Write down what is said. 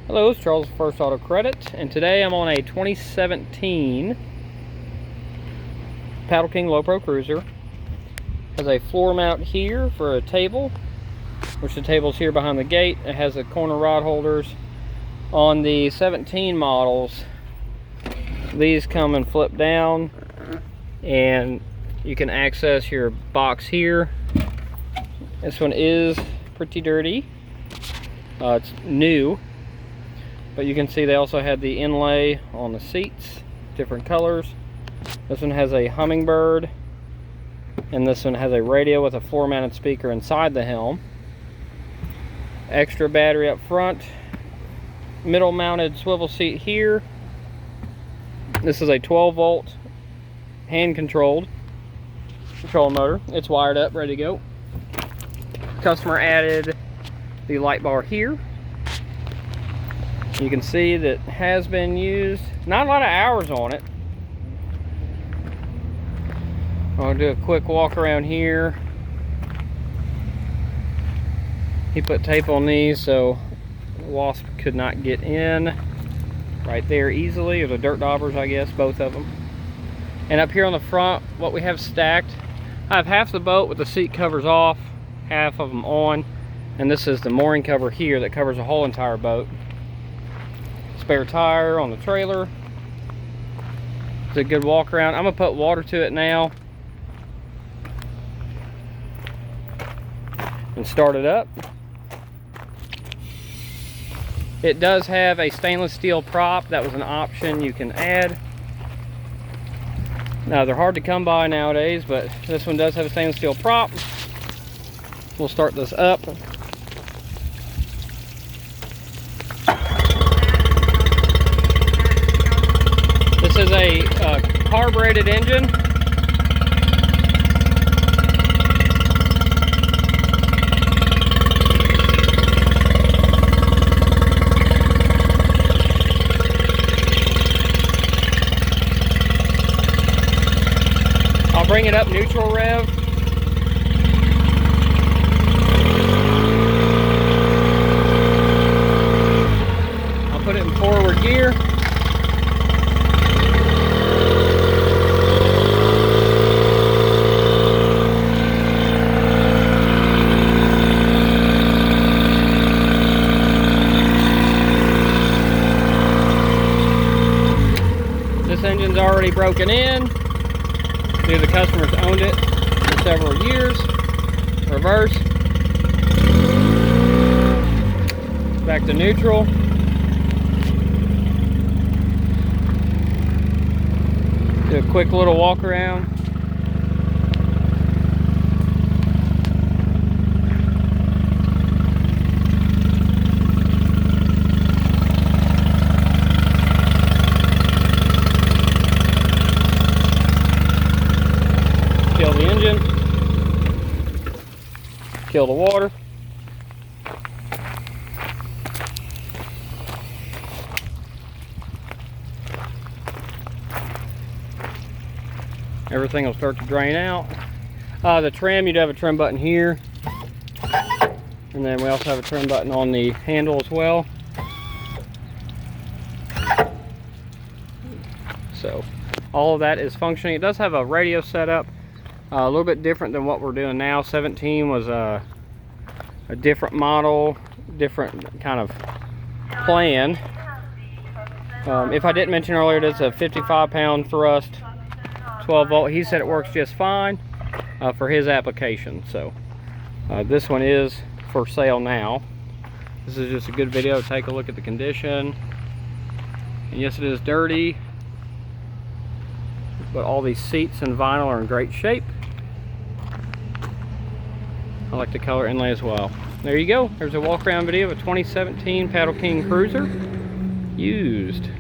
Hello, it's Charles First Auto Credit, and today I'm on a 2017 Paddleking Low Pro Cruiser. Has a floor mount here for a table, which the table's here behind the gate. It has the corner rod holders. On the 17 models, these come and flip down, and you can access your box here. This one is pretty dirty. It's new. But you can see they also had the inlay on the seats, different colors. This one has a hummingbird, and this one has a radio with a floor-mounted speaker inside the helm. Extra battery up front. Middle-mounted swivel seat here. This is a 12-volt hand-controlled control motor. It's wired up, ready to go. Customer added the light bar here. You can see that has been used. Not a lot of hours on it. I'll do a quick walk around here. He put tape on these so the wasp could not get in right there easily, or the dirt daubers, I guess, both of them. And up here on the front, what we have stacked, I have half the boat with the seat covers off, half of them on, and this is the mooring cover here that covers the whole entire boat. Spare tire on the trailer. It's a good walk around. I'm gonna put water to it now and start it up. It does have a stainless steel prop. That was an option you can add. Now they're hard to come by nowadays, but this one does have a stainless steel prop. We'll start this up. This is a carbureted engine. I'll bring it up neutral rev. I'll put it in forward gear. This engine's already broken in. The customer's owned it for several years. Reverse. Back to neutral. Do a quick little walk around. Kill the engine, kill the water. Everything will start to drain out. The trim, you'd have a trim button here. And then we also have a trim button on the handle as well. So all of that is functioning. It does have a radio setup. A little bit different than what we're doing now. 17 was a different model, different kind of plan. If I didn't mention earlier, it's a 55-pound thrust, 12-volt. He said it works just fine for his application. So this one is for sale now. This is just a good video to take a look at the condition. And yes, it is dirty, but all these seats and vinyl are in great shape. I like the color inlay as well. There you go. There's a walk around video of a 2017 Paddleking Cruiser used.